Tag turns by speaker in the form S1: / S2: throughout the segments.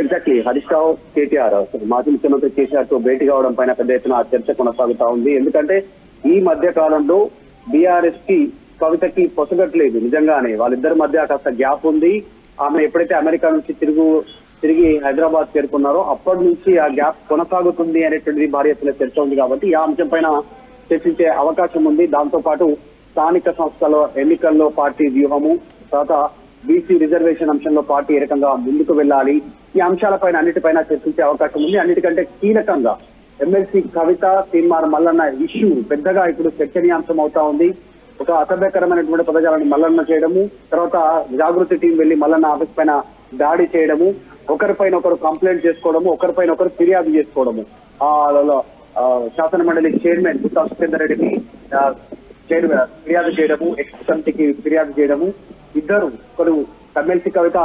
S1: Exactly Harish Rao KTR మాజీ ముఖ్యమంత్రి కేసీఆర్ తో భేటీ కావడం పైన పెద్ద ఎత్తున చర్చ కొనసాగుతా ఉంది. ఎందుకంటే ఈ మధ్య కాలంలో బీఆర్ఎస్ కి కవితకి పొసగట్లేదు. నిజంగానే వాళ్ళిద్దరి మధ్య కాస్త గ్యాప్ ఉంది. ఆమె ఎప్పుడైతే అమెరికా నుంచి తిరిగి హైదరాబాద్ చేరుకున్నారో అప్పటి నుంచి ఆ గ్యాప్ కొనసాగుతుంది అనేటువంటిది భారీ ఎత్తున చర్చ ఉంది. కాబట్టి ఈ అంశం పైన చర్చించే అవకాశం ఉంది. దాంతో పాటు స్థానిక సంస్థల ఎన్నికల్లో పార్టీ వ్యూహము, తర్వాత బీసీ రిజర్వేషన్ అంశంలో పార్టీ ఏ రకంగా ముందుకు వెళ్ళాలి, ఈ అంశాలపైన అన్నిటిపైన చర్చించే అవకాశం ఉంది. అన్నిటికంటే కీలకంగా ఎమ్మెల్సీ కవిత తీన్మార్ మల్లన్న ఇష్యూ పెద్దగా ఇప్పుడు చర్చనీయాంశం అవుతా ఉంది. ఒక అసభ్యకరమైనటువంటి పదజాలను మల్లన్న చేయడము, తర్వాత జాగృతి టీం వెళ్లి మల్లన్న ఆఫీస్ పైన దాడి చేయడము, ఒకరిపైన ఒకరు కంప్లైంట్ చేసుకోవడము, ఒకరిపైన ఒకరు ఫిర్యాదు చేసుకోవడము, శాసన మండలి చైర్మన్ గుత్తా సుఖేందర్ రెడ్డికి ఫిర్యాదు చేయడము, ఎక్స్ కమిటీకి ఫిర్యాదు చేయడము, ఇద్దరు ఒకరు ఎమ్మెల్సీ కవిత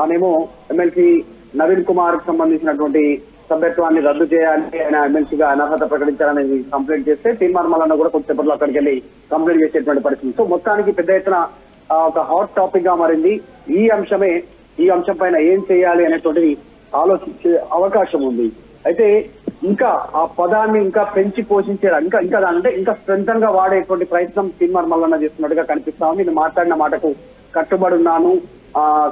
S1: ఆనేమో ఎమ్మెల్సీ నవీన్ కుమార్ కి సంబంధించినటువంటి సభ్యత్వాన్ని రద్దు చేయాలి, ఆయన ఎమ్మెల్సీగా అనర్హత ప్రకటించాలని కంప్లైంట్ చేస్తే తీన్మార్ మల్లన్న కూడా కొంచెంసేపట్లో అక్కడికి వెళ్ళి కంప్లైంట్ చేసేటువంటి పరిస్థితి. సో మొత్తానికి పెద్ద ఎత్తున ఒక హాట్ టాపిక్ గా మారింది. ఈ అంశం పైన ఏం చేయాలి అనేటువంటిది ఆలోచించే అవకాశం ఉంది. అయితే ఇంకా ఆ పదాన్ని ఇంకా పెంచి పోషించే ఇంకా దానంటే ఇంకా స్ట్రెంథన్ గా వాడేటువంటి ప్రయత్నం తీన్మార్ మల్లన్న చేస్తున్నట్టుగా కనిపిస్తా ఉంది. నేను మాట్లాడిన మాటకు కట్టుబడి ఉన్నాను,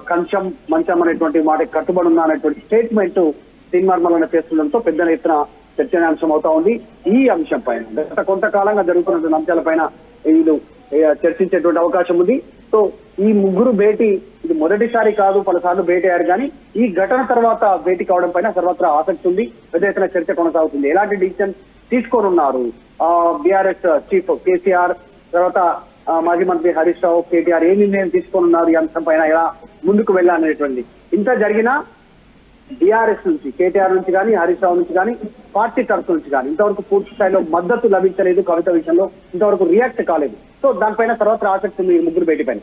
S1: కంచం మంచం అనేటువంటి మాటకు కట్టుబడి ఉన్నా అనేటువంటి స్టేట్మెంట్ తీన్మార్ మల్లన్న చేస్తుండడంతో పెద్ద ఎత్తున చర్చనీయాంశం అవుతా ఉంది. ఈ అంశం పైన గత కొంతకాలంగా జరుగుతున్నటువంటి అంశాలపైన వీళ్ళు చర్చించేటువంటి అవకాశం ఉంది. సో ఈ ముగ్గురు భేటీ ఇది మొదటిసారి కాదు, పలుసార్లు భేటీ అయ్యారు. కానీ ఈ ఘటన తర్వాత భేటీ కావడం పైన సర్వత్రా ఆసక్తి ఉంది, పెద్ద ఎత్తున చర్చ కొనసాగుతుంది. ఎలాంటి డిసిషన్ తీసుకోనున్నారు బీఆర్ఎస్ చీఫ్ కేసీఆర్, తర్వాత మాజీ మంత్రి హరీష్ రావు, కేటీఆర్ ఏ నిర్ణయం తీసుకోనున్నారు, ఈ అంశం పైన ఎలా ముందుకు వెళ్ళాలనేటువంటి. ఇంత జరిగినా బీఆర్ఎస్ నుంచి, కేటీఆర్ నుంచి కానీ, హరీష్ రావు నుంచి కానీ, పార్టీ తరఫు నుంచి కానీ ఇంతవరకు పూర్తి స్థాయిలో మద్దతు లభించలేదు. కవిత విషయంలో ఇంతవరకు రియాక్ట్ కాలేదు. సో దానిపైన సర్వత్రా ఆసక్తి ఉంది ఈ ముగ్గురు భేటీ పైన.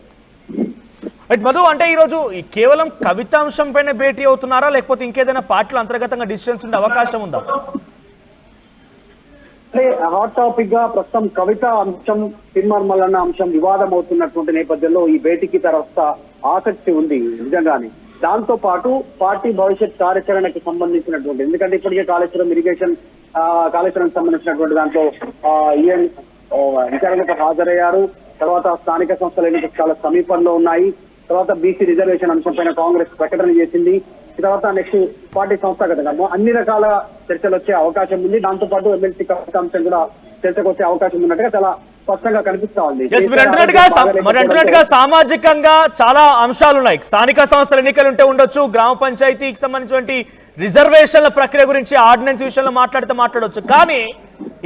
S2: మధు, అంటే ఈ రోజు కేవలం కవిత అంశం పైన భేటీ అవుతున్నారా, లేకపోతే ఇంకేదైనా పార్టీలో అంతర్గతంగా డిసిషన్స్ ఉండే అవకాశం ఉందా?
S1: అంటే హాట్ టాపిక్ గా ప్రస్తుతం కవిత అంశం, తీన్మార్ మల్లన్న అంశం వివాదం అవుతున్నటువంటి నేపథ్యంలో ఈ భేటీకి తర్వాత ఆసక్తి ఉంది నిజంగానే. దాంతో పాటు పార్టీ భవిష్యత్ కార్యాచరణకి సంబంధించినటువంటి, ఎందుకంటే ఇప్పటికే కాళేశ్వరం ఇరిగేషన్ కాళేశ్వరానికి సంబంధించినటువంటి దాంట్లో విచారణకు హాజరయ్యారు. తర్వాత స్థానిక సంస్థల ఎన్నికలు చాలా సమీపంలో ఉన్నాయి. తర్వాత బీసీ రిజర్వేషన్ అంశం పైన కాంగ్రెస్ ప్రకటన చేసింది. తర్వాత నెక్స్ట్ పార్టీ సంస్థాగతంగా అన్ని రకాల చర్చలు వచ్చే అవకాశం ఉంది. దాంతో పాటు ఎమ్మెల్సీ కవిత అంశం కూడా చర్చకు వచ్చే అవకాశం ఉన్నట్టుగా చాలా స్పష్టంగా కనిపిస్తా ఉంది.
S2: అంటున్నట్టుగా సామాజికంగా చాలా అంశాలు ఉన్నాయి. స్థానిక సంస్థల ఎన్నికలు ఉంటే ఉండొచ్చు, గ్రామ పంచాయతీకి సంబంధించినటువంటి రిజర్వేషన్ల ప్రక్రియ గురించి, ఆర్డినెన్స్ విషయంలో మాట్లాడవచ్చు. కానీ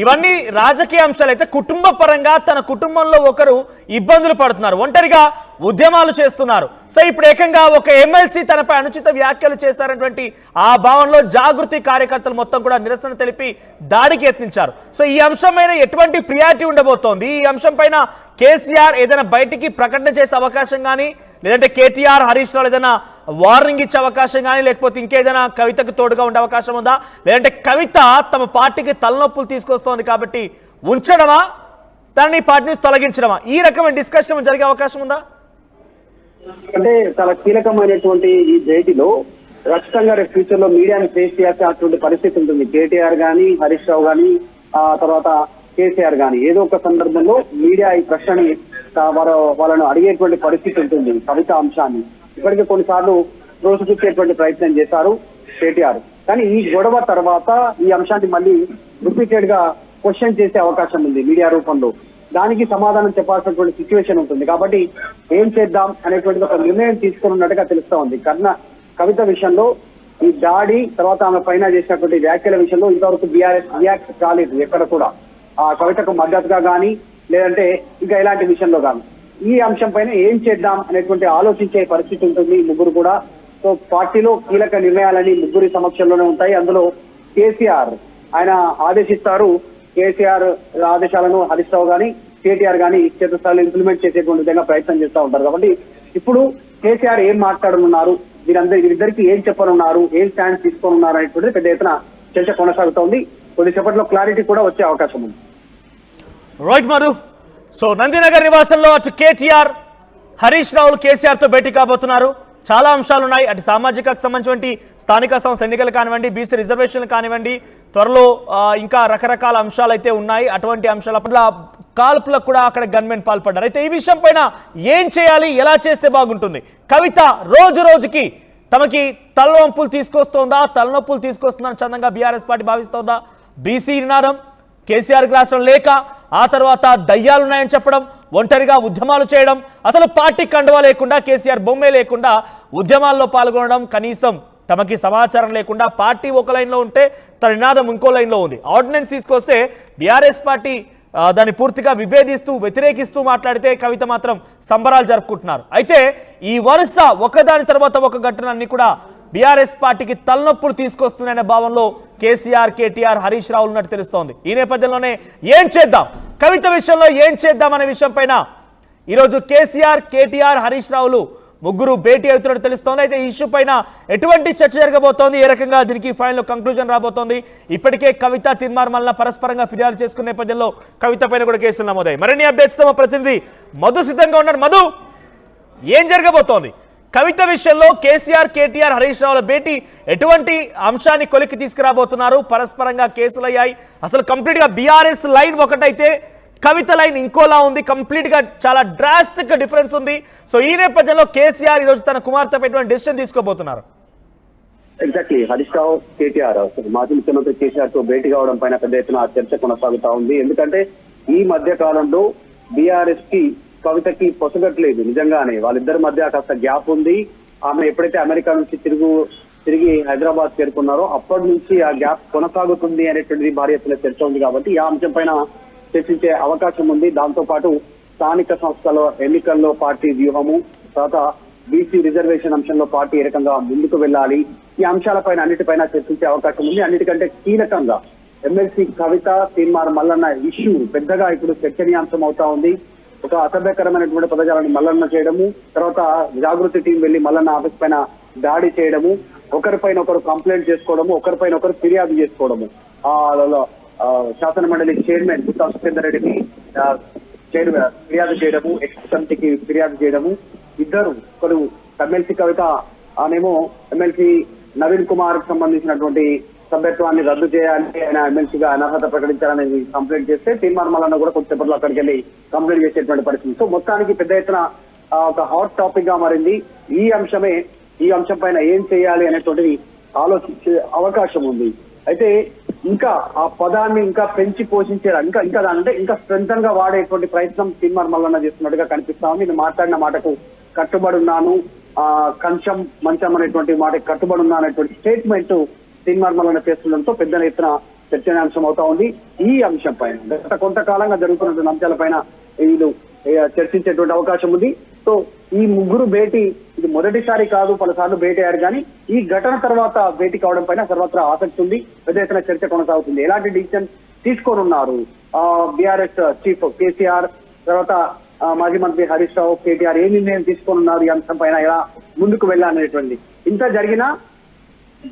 S2: ఇవన్నీ రాజకీయ అంశాలు అయితే కుటుంబ పరంగా తన కుటుంబంలో ఒకరు ఇబ్బందులు పడుతున్నారు, ఒంటరిగా ఉద్యమాలు చేస్తున్నారు. సో ఇప్పుడు ఏకంగా ఒక ఎమ్మెల్సీ తనపై అనుచిత వ్యాఖ్యలు చేశారన్నటువంటి ఆ భావనలో జాగృతి కార్యకర్తలు మొత్తం కూడా నిరసన తెలిపి దాడికి యత్నించారు. సో ఈ అంశమైన ఎటువంటి ప్రియారిటీ ఉండబోతోంది? ఈ అంశం పైన కేసీఆర్ ఏదైనా బయటికి ప్రకటన చేసే అవకాశం కానీ, లేదంటే కేటీఆర్ హరీష్ రావు ఏదైనా వార్నింగ్ ఇచ్చే అవకాశం కానీ, లేకపోతే ఇంకేదైనా కవితకు తోడుగా ఉండే అవకాశం ఉందా? లేదంటే కవిత తమ పార్టీకి తలనొప్పులు తీసుకొస్తోంది కాబట్టి ఉంచడమా, తనని పార్టీ నుంచి తొలగించడమా, ఈ రకమైన డిస్కషన్ జరిగే అవకాశం ఉందా?
S1: అంటే చాలా కీలకమైనటువంటి ఈ భేటీలో ఖచ్చితంగా రేపు ఫ్యూచర్ లో మీడియాని ఫేస్ చేయాల్సినటువంటి పరిస్థితి ఉంటుంది. కేటీఆర్ గానీ, హరీష్ రావు గానీ, తర్వాత కేసీఆర్ గానీ ఏదో ఒక సందర్భంలో మీడియా ఈ ప్రశ్నని వాళ్ళను అడిగేటువంటి పరిస్థితి ఉంటుంది. కవిత అంశాన్ని ఇప్పటికే కొన్నిసార్లు ప్రోత్సహించేటువంటి ప్రయత్నం చేశారు కేటీఆర్. కానీ ఈ గొడవ తర్వాత ఈ అంశాన్ని మళ్ళీ రిపీటెడ్ గా క్వశ్చన్ చేసే అవకాశం ఉంది మీడియా రూపంలో. దానికి సమాధానం చెప్పాల్సినటువంటి సిచ్యువేషన్ ఉంటుంది. కాబట్టి ఏం చేద్దాం అనేటువంటి ఒక నిర్ణయం తీసుకున్నట్టుగా తెలుస్తా ఉంది. కవిత విషయంలో ఈ దాడి తర్వాత ఆమె పైన చేసినటువంటి వ్యాఖ్యల విషయంలో ఇంతవరకు బీఆర్ఎస్ రియాక్ట్ కాలేదు ఎక్కడ కూడా. ఆ కవితకు మద్దతుగా కానీ, లేదంటే ఇంకా ఎలాంటి విషయంలో కానీ ఈ అంశం పైన ఏం చేద్దాం అనేటువంటి ఆలోచించే పరిస్థితి ఉంటుంది ముగ్గురు కూడా. సో పార్టీలో కీలక నిర్ణయాలని ముగ్గురి సమక్షంలోనే ఉంటాయి. అందులో కేసీఆర్ ఆయన ఆదేశిస్తారు. కేసీఆర్ ఆదేశాలను హరీష్ రావు గానీ, కేటీఆర్ గానీ క్షేత్రస్థాయిలో ఇంప్లిమెంట్ చేసేటువంటి విధంగా ప్రయత్నం చేస్తూ ఉంటారు. కాబట్టి ఇప్పుడు కేసీఆర్ ఏం మాట్లాడనున్నారు, వీరిద్దరికి ఏం చెప్పనున్నారు, ఏం స్టాండ్ తీసుకోనున్నారు అనేటువంటిది పెద్ద ఎత్తున చర్చ కొనసాగుతోంది. కొద్దిసేపట్లో క్లారిటీ కూడా వచ్చే అవకాశం ఉంది.
S2: రైట్ మధు. సో నందినగర్ నివాసంలో అటు కేటీఆర్, హరీష్ రావులు కేసీఆర్ తో భేటీ కాబోతున్నారు. చాలా అంశాలు ఉన్నాయి. అటు సామాజికకు సంబంధించినటువంటి స్థానిక సంస్థ ఎన్నికలు కానివ్వండి, బీసీ రిజర్వేషన్లు కానివ్వండి, త్వరలో ఇంకా రకరకాల అంశాలు అయితే ఉన్నాయి. అటువంటి అంశాల పట్ల కాల్పులకు కూడా అక్కడ గన్మెన్ పాల్పడ్డారు. అయితే ఈ విషయం పైన ఏం చేయాలి, ఎలా చేస్తే బాగుంటుంది? కవిత రోజు రోజుకి తమకి తలనొప్పులు తీసుకొస్తుందని చందంగా బీఆర్ఎస్ పార్టీ భావిస్తోందా? బీసీ నినాదం, కేసీఆర్కి రాష్ట్రం లేక, ఆ తర్వాత దయ్యాలున్నాయని చెప్పడం, ఒంటరిగా ఉద్యమాలు చేయడం, అసలు పార్టీ కండువా లేకుండా, కేసీఆర్ బొమ్మే లేకుండా ఉద్యమాల్లో పాల్గొనడం, కనీసం తమకి సమాచారం లేకుండా పార్టీ ఒక లైన్లో ఉంటే తన నినాదం ఇంకో లైన్లో ఉంది. ఆర్డినెన్స్ తీసుకొస్తే బీఆర్ఎస్ పార్టీ దాన్ని పూర్తిగా విభేదిస్తూ వ్యతిరేకిస్తూ మాట్లాడితే కవిత మాత్రం సంబరాలు జరుపుకుంటున్నారు. అయితే ఈ వరుస ఒకదాని తర్వాత ఒక ఘటన అన్ని కూడా బీఆర్ఎస్ పార్టీకి తలనొప్పులు తీసుకొస్తున్నాయనే భావంలో కేసీఆర్, కేటీఆర్, హరీష్ రావు ఉన్నట్టు తెలుస్తోంది. ఈ నేపథ్యంలోనే ఏం చేద్దాం, కవిత విషయంలో ఏం చేద్దాం అనే విషయం పైన ఈరోజు కేసీఆర్, కేటీఆర్, హరీష్ రావులు ముగ్గురు భేటీ అవుతున్నట్టు తెలుస్తోంది. అయితే ఈ ఇష్యూ పైన ఎటువంటి చర్చ జరగబోతోంది, ఏ రకంగా దీనికి ఫైనల్ కంక్లూజన్ రాబోతోంది? ఇప్పటికే కవిత, తీన్మార్ మల్లన పరస్పరంగా ఫిర్యాదు చేసుకునే నేపథ్యంలో కవిత పైన కూడా కేసులు నమోదాయి. మరిన్ని అప్డేట్స్ తో మా ప్రతినిధి మధు సిద్ధంగా ఉన్నారు. మధు, ఏం జరగబోతోంది? కవిత విషయంలో కేసీఆర్, కేటీఆర్, హరీష్ రావుల భేటీ ఎటువంటి అంశాన్ని కొలికి తీసుకురాబోతున్నారు? పరస్పరంగా కేసులయ్యాయి. అసలు కంప్లీట్ గా బీఆర్ఎస్ లైన్ ఒకటైతే కవిత లైన్ ఇంకోలా ఉంది. కంప్లీట్ గా చాలా డ్రాస్టిక్ డిఫరెన్స్ ఉంది. సో ఈ నేపథ్యంలో కేసీఆర్ ఈరోజు తన కుమార్తె ఎటువంటి డెసిషన్ తీసుకోబోతున్నారు?
S1: ఎగ్జాక్ట్లీ, హరీష్ రావు, కేటీఆర్ మాజీ ముఖ్యమంత్రి కేసీఆర్ తో భేటీ కావడం పైన పెద్ద ఎత్తున చర్చ కొనసాగుతా ఉంది. ఎందుకంటే ఈ మధ్య కాలంలో బీఆర్ఎస్ కి కవితకి పొసగట్లేదు. నిజంగానే వాళ్ళిద్దరి మధ్య కాస్త గ్యాప్ ఉంది. ఆమె ఎప్పుడైతే అమెరికా నుంచి తిరిగి హైదరాబాద్ చేరుకున్నారో అప్పటి నుంచి ఆ గ్యాప్ కొనసాగుతుంది అనేటువంటిది భారీ ఎత్తున చర్చ ఉంది. కాబట్టి ఆ అంశం పైన చర్చించే అవకాశం ఉంది. దాంతో పాటు స్థానిక సంస్థల ఎన్నికల్లో పార్టీ వ్యూహము, తర్వాత బీసీ రిజర్వేషన్ అంశంలో పార్టీ ఏ రకంగా ముందుకు వెళ్ళాలి, ఈ అంశాలపైన అన్నిటిపైన చర్చించే అవకాశం ఉంది. అన్నిటికంటే కీలకంగా ఎమ్మెల్సీ కవిత, తీన్మార్ మల్లన్న ఇష్యూ పెద్దగా ఇప్పుడు చర్చనీయాంశం అవుతా ఉంది. ఒక అసభ్యకరమైనటువంటి పదజాలను మల్లన్న చేయడము, తర్వాత జాగృతి టీం వెళ్లి మల్లన్న ఆఫీస్ పైన దాడి చేయడము, ఒకరిపైన ఒకరు కంప్లైంట్ చేసుకోవడము, ఒకరిపైన ఒకరు ఫిర్యాదు చేసుకోవడము, శాసన మండలి చైర్మన్ గుత్తా సుఖేందర్ రెడ్డికి ఫిర్యాదు చేయడము, ఎక్స్ కమిటీకి ఫిర్యాదు చేయడము, ఇద్దరు ఒకరు ఎమ్మెల్సీ కవిత ఆనేమో ఎమ్మెల్సీ నవీన్ కుమార్ కు సంబంధించినటువంటి సభ్యత్వాన్ని రద్దు చేయాలి, ఆయన ఎమ్మెల్సీగా అనర్హత ప్రకటించాలని కంప్లైంట్ చేస్తే తీన్మార్ మల్లన్న కూడా కొద్దిసేపట్లో అక్కడికి వెళ్ళి కంప్లైంట్ చేసేటువంటి పరిస్థితి. సో మొత్తానికి పెద్ద ఎత్తున ఒక హాట్ టాపిక్ గా మారింది. ఈ అంశం పైన ఏం చేయాలి అనేటువంటిది ఆలోచించే అవకాశం ఉంది. అయితే ఇంకా ఆ పదాన్ని ఇంకా పెంచి పోషించేలా ఇంకా అంటే ఇంకా స్ట్రెంథన్ గా వాడేటువంటి ప్రయత్నం తీన్మార్ మల్లన్న చేస్తున్నట్టుగా కనిపిస్తా ఉంది. నేను మాట్లాడిన మాటకు కట్టుబడి ఉన్నాను, కంచం మంచం అనేటువంటి మాటకు కట్టుబడి ఉన్నా అనేటువంటి స్టేట్మెంట్ తీన్మార్ మల్లన్న చేస్తుండడంతో పెద్ద ఎత్తున చర్చనీయాంశం అవుతా ఉంది. ఈ అంశం పైన గత కొంతకాలంగా జరుగుతున్నటువంటి అంశాలపైన వీళ్ళు చర్చించేటువంటి అవకాశం ఉంది. సో ఈ ముగ్గురు భేటీ ఇది మొదటిసారి కాదు, పలుసార్లు భేటీ అయ్యారు. కానీ ఈ ఘటన తర్వాత భేటీ కావడం పైన సర్వత్రా ఆసక్తి ఉంది, పెద్ద ఎత్తున చర్చ కొనసాగుతుంది. ఎలాంటి డిసిషన్ తీసుకోనున్నారు బీఆర్ఎస్ చీఫ్ కేసీఆర్, తర్వాత మాజీ మంత్రి హరీష్ రావు, కేటీఆర్ ఏ నిర్ణయం తీసుకోనున్నారు, ఈ అంశం పైన ఎలా ముందుకు వెళ్ళాలనేటువంటి. ఇంత జరిగినా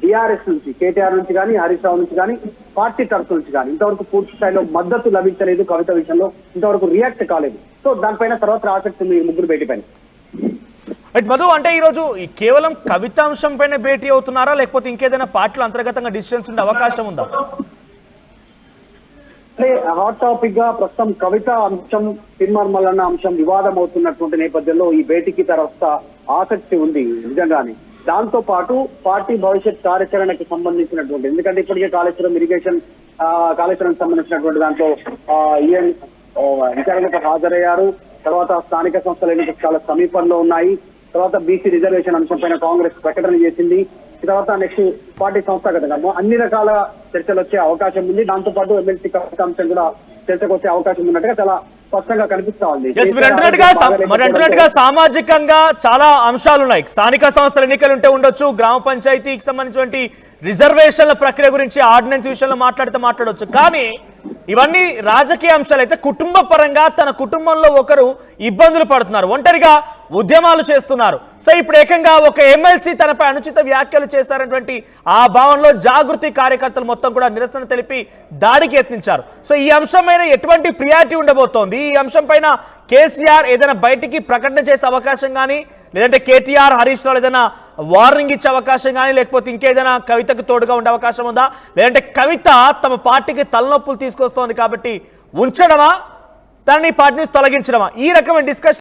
S1: బీఆర్ఎస్ నుంచి, కేటీఆర్ నుంచి కానీ, హరీష్ రావు నుంచి కానీ, పార్టీ తరఫు నుంచి కానీ ఇంతవరకు పూర్తి స్థాయిలో మద్దతు లభించలేదు. కవిత విషయంలో ఇంతవరకు రియాక్ట్ కాలేదు. సో దానిపైన తర్వాత ఆసక్తి ఉంది ఈ ముగ్గురు భేటీ పైన.
S2: మధు, అంటే ఈరోజు కేవలం కవిత అంశం పైన భేటీ అవుతున్నారా, లేకపోతే ఇంకేదైనా పార్టీలో అంతర్గతంగా డిసిషన్స్ ఉండే అవకాశం ఉందా?
S1: అంటే హాట్ టాపిక్ గా ప్రస్తుతం కవిత అంశం, తీన్మార్ మల్లన్న అంశం వివాదం అవుతున్నటువంటి నేపథ్యంలో ఈ భేటీకి తర్వాత ఆసక్తి ఉంది నిజంగానే. దాంతో పాటు పార్టీ భవిష్యత్ కార్యాచరణకి సంబంధించినటువంటి, ఎందుకంటే ఇప్పటికే కాళేశ్వరం సంబంధించినటువంటి దాంట్లో ఈఎన్ విచారణకు హాజరయ్యారు. తర్వాత స్థానిక సంస్థల ఎన్నికలు చాలా సమీపంలో ఉన్నాయి. తర్వాత బీసీ రిజర్వేషన్ అంశం పైన కాంగ్రెస్ ప్రకటన చేసింది. తర్వాత నెక్స్ట్ పార్టీ సంస్థాగతంగా అన్ని రకాల చర్చలు వచ్చే అవకాశం ఉంది. దాంతో పాటు ఎమ్మెల్సీ కవిత అంశం కూడా చర్చకు వచ్చే అవకాశం ఉన్నట్టుగా చాలా స్పష్టంగా కనిపిస్తా ఉంది.
S2: అంటున్నట్టుగా సామాజికంగా చాలా అంశాలు ఉన్నాయి. స్థానిక సంస్థల ఎన్నికలు ఉంటే ఉండొచ్చు, గ్రామ పంచాయతీకి సంబంధించినటువంటి రిజర్వేషన్ల ప్రక్రియ గురించి ఆర్డినెన్స్ విషయంలో మాట్లాడొచ్చు. కానీ ఇవన్నీ రాజకీయ అంశాలు. అయితే కుటుంబ పరంగా తన కుటుంబంలో ఒకరు ఇబ్బందులు పడుతున్నారు, ఒంటరిగా ఉద్యమాలు చేస్తున్నారు. సో ఇప్పుడు ఏకంగా ఒక ఎమ్మెల్సీ తనపై అనుచిత వ్యాఖ్యలు చేశారనేటువంటి ఆ భావనలో జాగృతి కార్యకర్తలు మొత్తం కూడా నిరసన తెలిపి దాడికి యత్నించారు. సో ఈ అంశమైన ఎటువంటి ప్రియారిటీ ఉండబోతోంది? ఈ అంశం పైన కేసీఆర్ ఏదైనా బయటికి ప్రకటన చేసే అవకాశం కానీ, లేదంటే కేటీఆర్ హరీష్ రావు ఏదైనా వార్నింగ్ ఇచ్చే అవకాశం కానీ లేకపోతే ఇంకేదైనా కవితకు తోడుగా ఉండే అవకాశం ఉందా? లేదంటే కవిత తమ పార్టీకి తలనొప్పులు తీసుకొస్తోంది కాబట్టి ఉంచడమా, తనని పార్టీ నుంచి తొలగించడమా? ఈ రకమైన డిస్కషన్